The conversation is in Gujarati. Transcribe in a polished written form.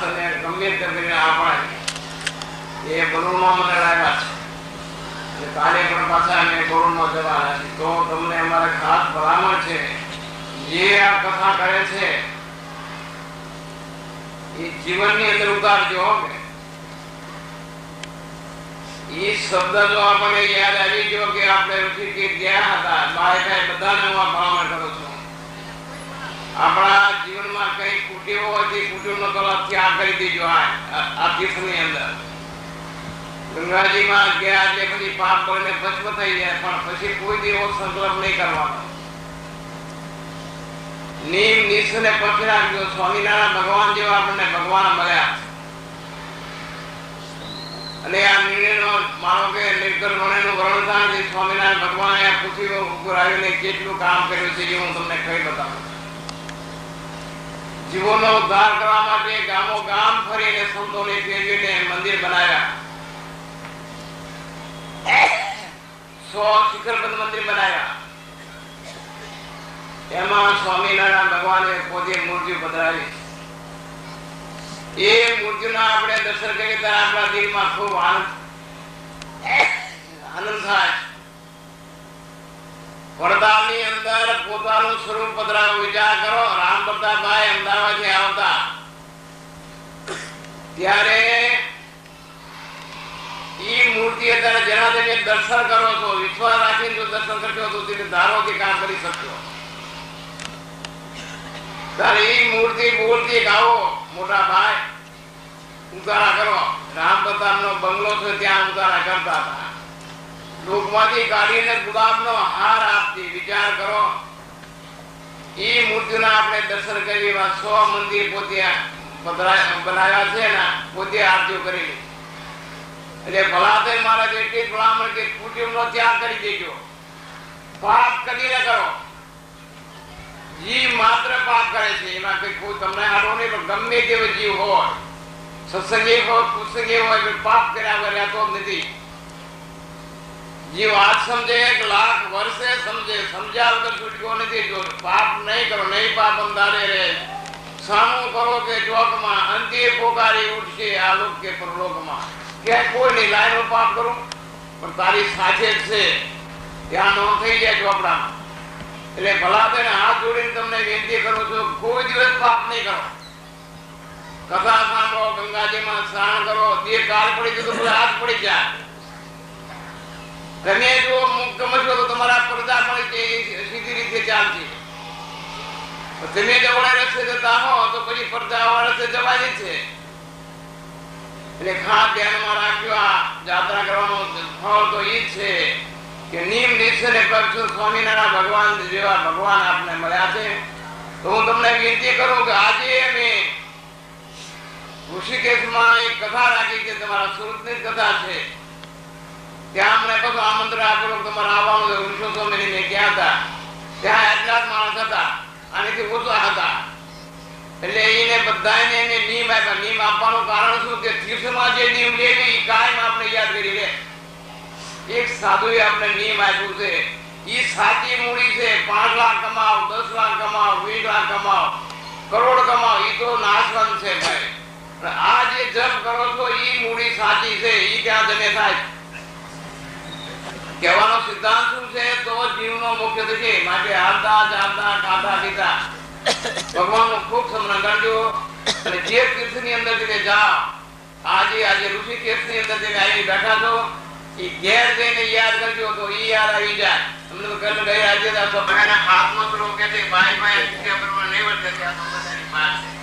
અને ગમે તે કરીને આપણે એ બલૂનમાં મને લાવ્યા છે. કાલે પણ પાછા અમે બલૂનમાં જવાના છીએ. તો તમને અમારે ખાસ ભલામણ છે, જે આ કથા કરે છે એ જીવનની અંદર ઉતારજો. એ શબ્દ જો આપણને યાદ આવી ગયો કે આપણે ઋષિકેશ ગયા હતા, બાળકા બધાને હું ભલામણ કરું છું. આપણા જીવનમાં કઈ કુટીઓ હોય તે કુટીનો ત્યાગ કરી દેજો. આ તીર્થની અંદર ગંગાજીમાં ગયા એટલે પછી પાપ કરીને ભસ્મ થઈ જાય, પણ પછી કોઈ દિવસ સંકલ્પ નહીં કરવાનો. નિયમ નિષ્ઠને પકડી રાખજો. સ્વામિનારાયણ ભગવાન જેવા આપણને ભગવાન મળ્યા અને આ નિર્ણયનો માનો કે નિર્કર ગણેનું વર્ણન થાય છે. સ્વામિનારાયણ ભગવાન આ પૃથ્વી ઉપર આવીને કેટલું કામ કર્યું છે એ હું તમને કહી બતાવું. જીવોનો ઉદ્ધાર કરવા માટે ગામો ગામ ફરીને સંતોને ફેરવીને મંદિર બનાવ્યા. 100 શિખરબદ્ધ મંદિર બનાવ્યા. એમાં સ્વામિનારાયણ ભગવાને પોતે મૂર્તિ પધરાવી. એ મૂર્તિના આપણે દર્શન કરીએ ત્યારે આપણા દિલમાં ખૂબ આનંદ થાય. પડદાની અંદર પોતાનું સ્વરૂપ પધરાવું. વિચાર કરો, રામ પ્રતાપભાઈ અમદાવાદથી આવતા ત્યારે ઈ મૂર્તિ અત્યારે જેના તમે દર્શન કરો છો, વિશ્વાસ રાખીને જો દર્શન કરશો તો તમે ધારોથી કામ કરી શકશો. ત્યારે ઈ મૂર્તિ બોલતી ગાવો, મોટા ભાઈ ઉતારા કરો. રામ પ્રતાપનો બંગલો છે ત્યાં ઉતારા કરતા હતા. લોકમાંથી કાઢીને ગુલાબનો હાર આપતી. વિચાર કરો, ઈ મૂર્તિના આપણે દર્શન કરી. 100 મંદિર પોતે બનાવ્યા છે ને પોતે આરતીઓ કરી. એટલે ભલા તે મારા એટલી ભલામણ કે કુટુંબનો ત્યાગ કરી દેજો. પાપ કદી ન કરો. જીવ માત્ર પાપ કરે છે, એમાં કઈ કોઈ તમને હારો નહીં. પણ ગમે તેવો જીવ હોય, સત્સંગી હોય, કુસંગી હોય, પાપ કર્યા વગર રહેતો જ નથી. જીવ આજ સમજે 1 લાખ વર્ષે સમજે, સમજ્યા વગર છૂટકો નથી. જો પાપ નહીં કરો, નહીં પાપ અંધારે રહે. સામું કરો કે ચોકમાં અંતે પોકારી ઉઠશે આલોક કે પરલોકમાં. ક્યાંય કોઈ નહીં લાઈનો પાપ કરું પણ તારી સાથે જ છે ત્યાં ન થઈ જાય ચોપડામાં. એટલે ભલા તેને હાથ જોડીને તમને વિનંતી કરું છું, કોઈ દિવસ પાપ નહીં કરો. કથા સાંભળો, ગંગાજીમાં સ્નાન કરો. દેહ કાળ પડી ગયો તો હાથ પડી જાય. તમે જો મુક્ત મશો તો તમારા પડદા પણ સીધી રીતે ચાલશે. તમે જવડા રસ્તે જતા હો તો પછી પડદા રસ્તે જવાની છે. એટલે ખાસ ધ્યાનમાં રાખ્યો. આ જાત્રા કરવાનો ફળ તો એ છે કે નિયમ નિષ્ઠને પક્ષ સ્વામિનારાયણ ભગવાન જેવા ભગવાન આપને મળ્યા છે. તો હું તમને વિનંતી કરું કે આજે અમે ઋષિકેશમાં એક કથા રાખી છે. તમારા સુરતની કથા છે. ત્યાં અમને બધું આમંત્રણ આપેલું તમારે આવવાનું. ઋષિકેશને ગયા હતા ત્યાં એટલા જ માણસ હતા, આનેથી ઓછા હતા. એટલે એને બધાને એને નિયમ આપ્યા. નિયમ આપવાનું કારણ શું કે તીર્થમાં જે નિયમ લેવી કાયમ આપણે યાદ કરી લે. એક સાધુએ આપણે નિયમ આપ્યું છે. એ સાચી મૂડી છે. 5 લાખ કમાવ, 10 લાખ કમાવ, 20 લાખ કમાવ, કરોડ કમાવ, એ તો નાશવંત છે ભાઈ. આ જે જપ કરો છો એ મૂડી સાચી છે. એ ક્યાં જમે થાય. કહેવાનો સિદ્ધાંત શું છે? તો જીવનો મુખ્ય છે. માટે હાલતા ચાલતા ખાતા પીતા ભગવાનનું ખૂબ સ્મરણ કરજો. અને જે તીર્થની અંદર તમે જાઓ, આજે ઋષિકેશની અંદર તમે આવી બેઠા છો, એ ઘેર જઈને યાદ કરજો તો એ યાદ આવી જાય. તમને તો ઘર ગયા આજે હાથમાં કરો કે ભાઈ નહીં વર્તે ત્યાં તો બધાની પાસે